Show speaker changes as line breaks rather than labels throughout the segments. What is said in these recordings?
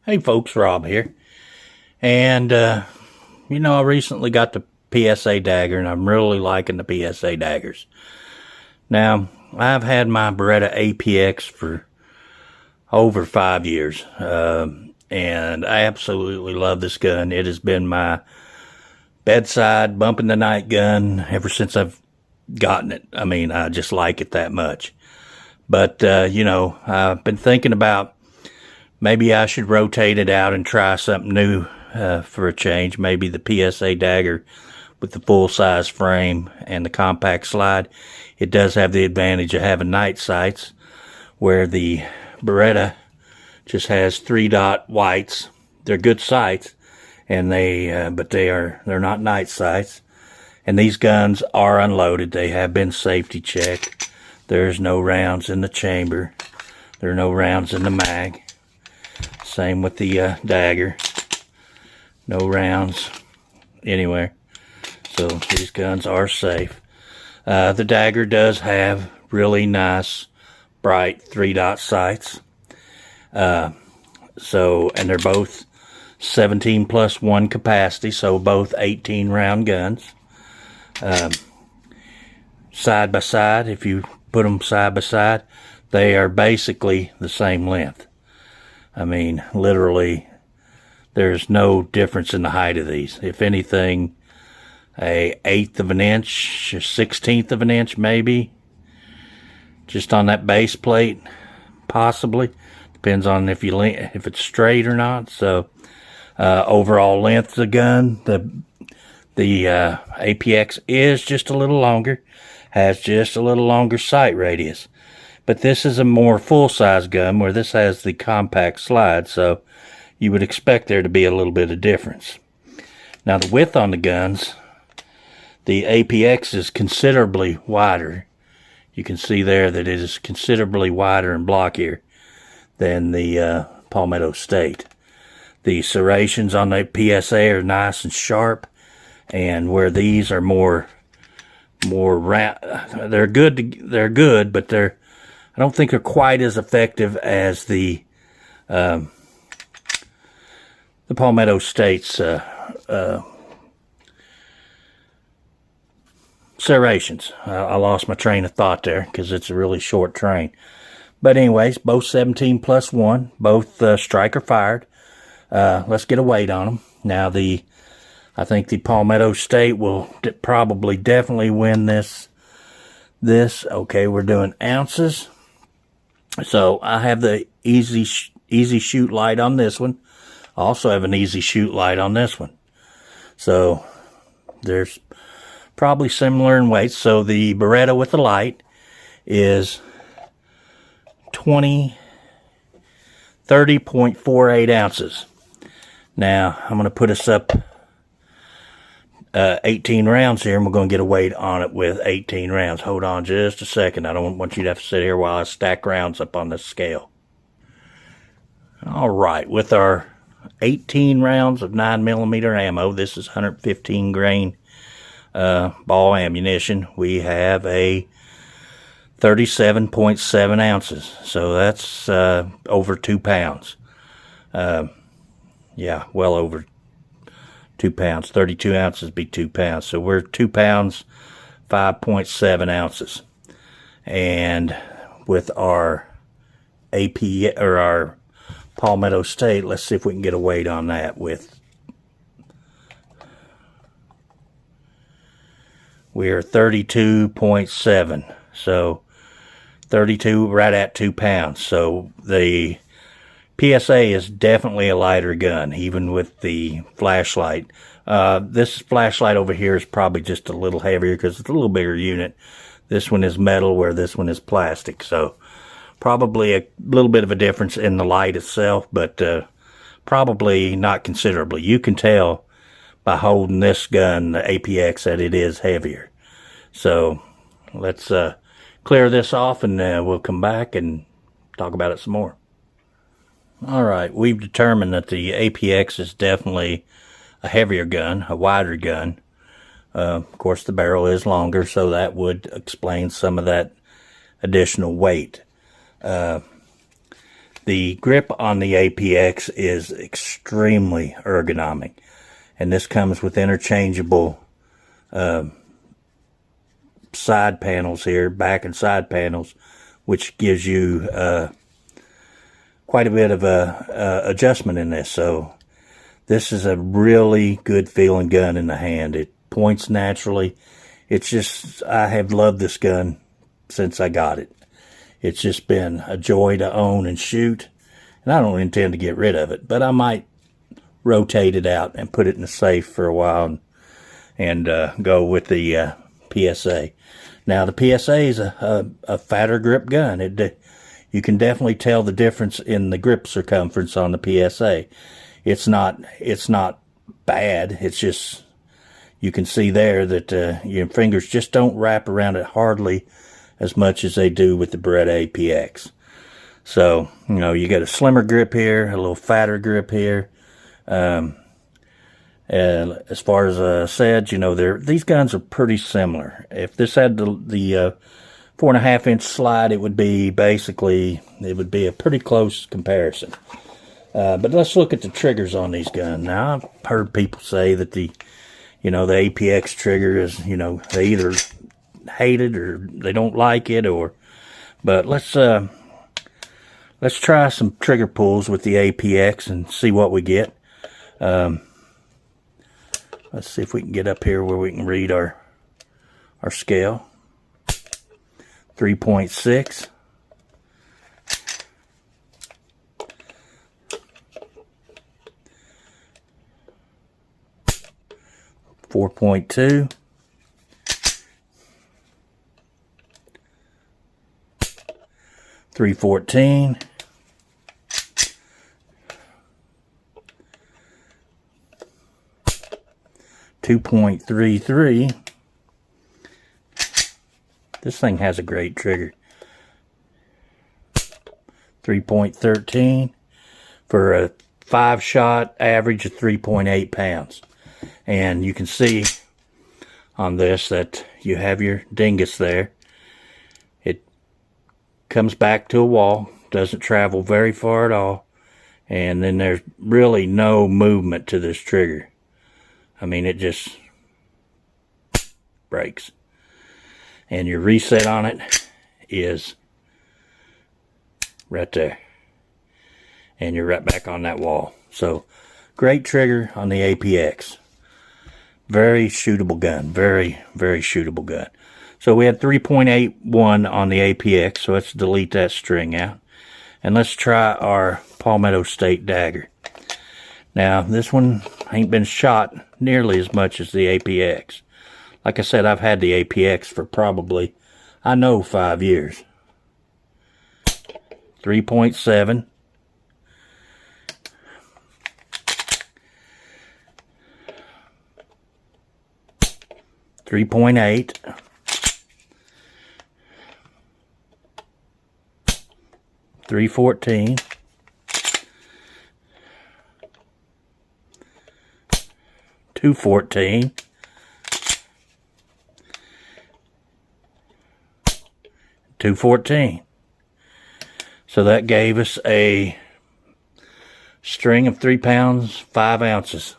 Hey folks, Rob here. And, I recently got the PSA dagger, and I'm really liking the PSA daggers. Now, I've had my Beretta APX for over 5 years, and I absolutely love this gun. It has been my bedside, bump in the night gun ever since I've gotten it. I mean, I just like it that much. But, I've been thinking about maybe I should rotate it out and try something new for a change. Maybe the PSA dagger with the full-size frame and the compact slide. It does have the advantage of having night sights, where the Beretta just has 3-dot whites. They're good sights, and they're not night sights. And these guns are unloaded. They have been safety checked. There's no rounds in the chamber. There are no rounds in the mag. Same with the dagger. No rounds anywhere. So these guns are safe. The dagger does have really nice, bright 3-dot sights. And they're both 17+1 capacity, so both 18-round guns. Side by side, if you put them side by side, they are basically the same length. I mean, literally, there's no difference in the height of these. If anything, a 1/8 of an inch, a 1/16 of an inch maybe, just on that base plate, possibly. Depends on if it's straight or not. So, overall length of the gun, the APX is just a little longer, has just a little longer sight radius. But this is a more full-size gun, where this has the compact slide, so you would expect there to be a little bit of difference. Now, the width on the guns, the APX is considerably wider. You can see there that it is considerably wider and blockier than the Palmetto State. The serrations on the PSA are nice and sharp, and where these are more round, they're good, but I don't think they're quite as effective as the Palmetto State's serrations. I lost my train of thought there because it's a really short train. But anyways, both 17+1, both striker fired. Let's get a weight on them. Now, I think the Palmetto State will probably definitely win this. Okay, we're doing ounces. So I have the easy shoot light on this one. I also have an easy shoot light on this one. So there's probably similar in weight. So the Beretta with the light is 30.48 ounces. Now I'm going to put us up 18 rounds here, and we're going to get a weight on it with 18 rounds. Hold on just a second. I don't want you to have to sit here while I stack rounds up on this scale. All right, with our 18 rounds of 9mm ammo, this is 115 grain ball ammunition. We have a 37.7 ounces, so that's over 2 pounds. Yeah, well over 2 pounds. 32 ounces be 2 pounds. So we're 2 pounds, 5.7 ounces. And with our AP or our Palmetto State, let's see if we can get a weight on that with. We're 32.7. So 32, right at 2 pounds. So the PSA is definitely a lighter gun, even with the flashlight. This flashlight over here is probably just a little heavier because it's a little bigger unit. This one is metal, where this one is plastic. So probably a little bit of a difference in the light itself, but probably not considerably. You can tell by holding this gun, the APX, that it is heavier. So let's clear this off, and we'll come back and talk about it some more. Alright, we've determined that the APX is definitely a heavier gun, a wider gun. Of course, the barrel is longer, so that would explain some of that additional weight. The grip on the APX is extremely ergonomic, and this comes with interchangeable side panels here, back and side panels, which gives you quite a bit of adjustment in this. So this is a really good feeling gun in the hand. It points naturally. It's just, I have loved this gun since I got it. It's just been a joy to own and shoot, and I don't intend to get rid of it, but I might rotate it out and put it in the safe for a while and go with the PSA. Now the PSA is a fatter grip gun. You can definitely tell the difference in the grip circumference on the PSA. It's not bad. It's just, you can see there that your fingers just don't wrap around it hardly as much as they do with the Beretta APX. So, you know, you got a slimmer grip here, a little fatter grip here. And as far as I said, you know, these guns are pretty similar. If this had the 4.5-inch slide, it would be a pretty close comparison. But let's look at the triggers on these guns. Now, I've heard people say that the APX trigger is, you know, they either hate it or they don't like it, but let's try some trigger pulls with the APX and see what we get. Let's see if we can get up here where we can read our scale. 3.6. 4.2. 314. 2.33. This thing has a great trigger. 3.13 for a 5-shot average of 3.8 pounds. And you can see on this that you have your dingus there. It comes back to a wall, doesn't travel very far at all, and then there's really no movement to this trigger. I mean, it just breaks. And your reset on it is right there. And you're right back on that wall. So, great trigger on the APX. Very shootable gun. Very, very shootable gun. So we had 3.81 on the APX. So let's delete that string out. And let's try our Palmetto State dagger. Now, this one ain't been shot nearly as much as the APX. Like I said, I've had the APX for probably, 5 years. 3.7. 3.8. 314. 214. 214. So that gave us a string of 3 pounds, 5 ounces.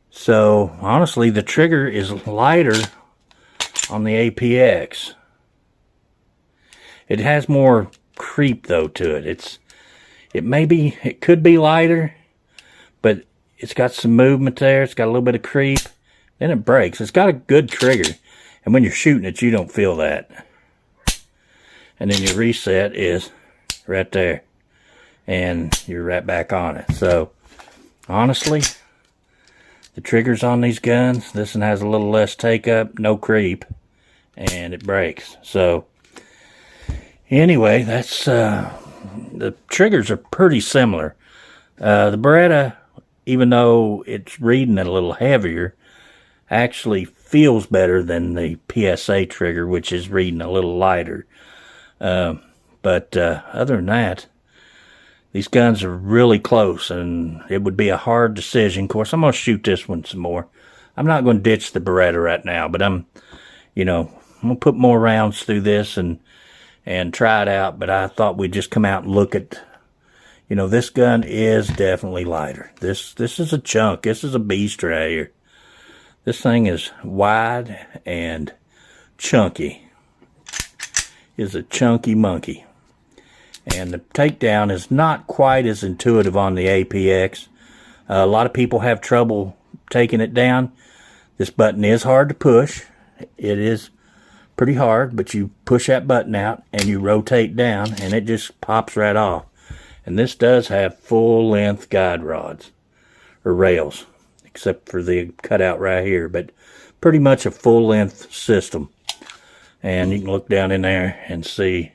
So honestly, the trigger is lighter on the APX. It has more creep though to it. It could be lighter, but it's got some movement there. It's got a little bit of creep. Then it breaks. It's got a good trigger. And when you're shooting it, you don't feel that. And then your reset is right there. And you're right back on it. So, honestly, the triggers on these guns, this one has a little less take up, no creep, and it breaks. So, anyway, that's, the triggers are pretty similar. The Beretta, even though it's reading it a little heavier, actually feels better than the PSA trigger, which is reading a little lighter. But other than that, these guns are really close, and it would be a hard decision. Of course, I'm going to shoot this one some more. I'm not going to ditch the Beretta right now, but I'm going to put more rounds through this and and try it out, but I thought we'd just come out and look at, you know, this gun is definitely lighter. This is a chunk. This is a beast right here. This thing is wide and chunky. Is a chunky monkey. And the takedown is not quite as intuitive on the APX. A lot of people have trouble taking it down. This button is hard to push. It is pretty hard, but you push that button out and you rotate down and it just pops right off. And this does have full length guide rods or rails, except for the cutout right here, but pretty much a full length system. And you can look down in there and see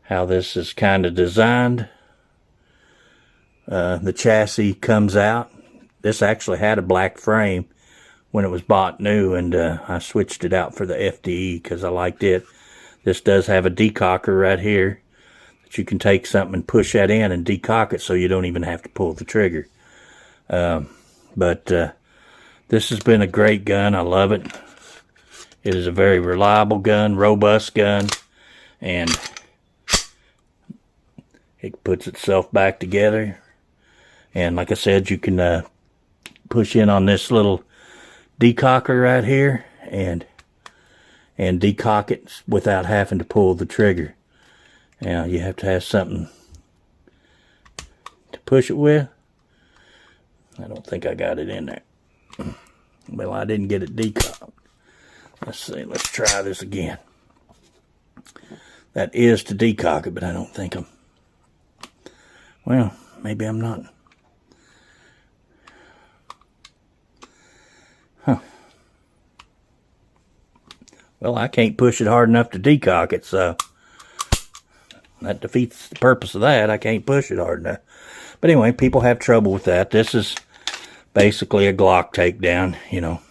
how this is kind of designed. The chassis comes out. This actually had a black frame when it was bought new, and I switched it out for the FDE because I liked it. This does have a decocker right here that you can take something and push that in and decock it so you don't even have to pull the trigger. But this has been a great gun. I love it. It is a very reliable gun, robust gun, and it puts itself back together. And like I said, you can push in on this little decocker right here and decock it without having to pull the trigger. Now you have to have something to push it with. I don't think I got it in there. Well, I didn't get it decocked. Let's see, let's try this again. That is to decock it, but I don't think I'm, well, maybe I'm not. Huh. Well, I can't push it hard enough to decock it, so that defeats the purpose of that. I can't push it hard enough. But anyway, people have trouble with that. This is basically a Glock takedown, you know.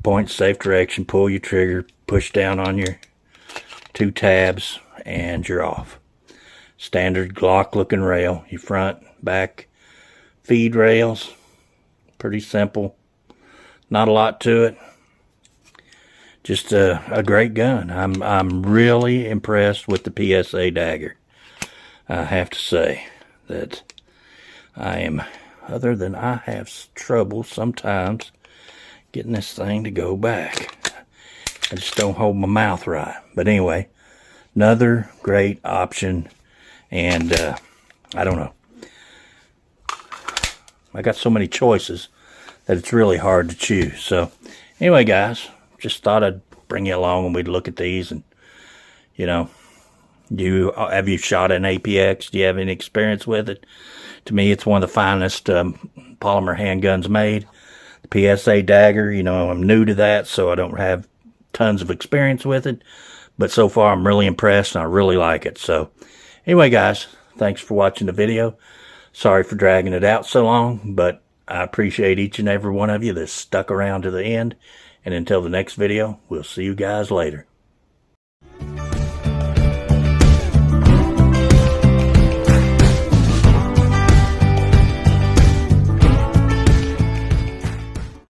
Point safe direction, pull your trigger, push down on your 2 tabs, and you're off. Standard Glock looking rail, your front, back, feed rails. Pretty simple. Not a lot to it. Just a great gun. I'm really impressed with the PSA dagger. I have to say that I am, other than I have trouble sometimes getting this thing to go back. I just don't hold my mouth right. But anyway, another great option, and I don't know. I got so many choices that it's really hard to choose. So anyway, guys, just thought I'd bring you along and we'd look at these. And you know, have you shot an APX? Do you have any experience with it? To me, it's one of the finest polymer handguns made. The PSA dagger, you know, I'm new to that, so I don't have tons of experience with it. But so far, I'm really impressed, and I really like it. So anyway, guys, thanks for watching the video. Sorry for dragging it out so long, but I appreciate each and every one of you that stuck around to the end. And until the next video, we'll see you guys later.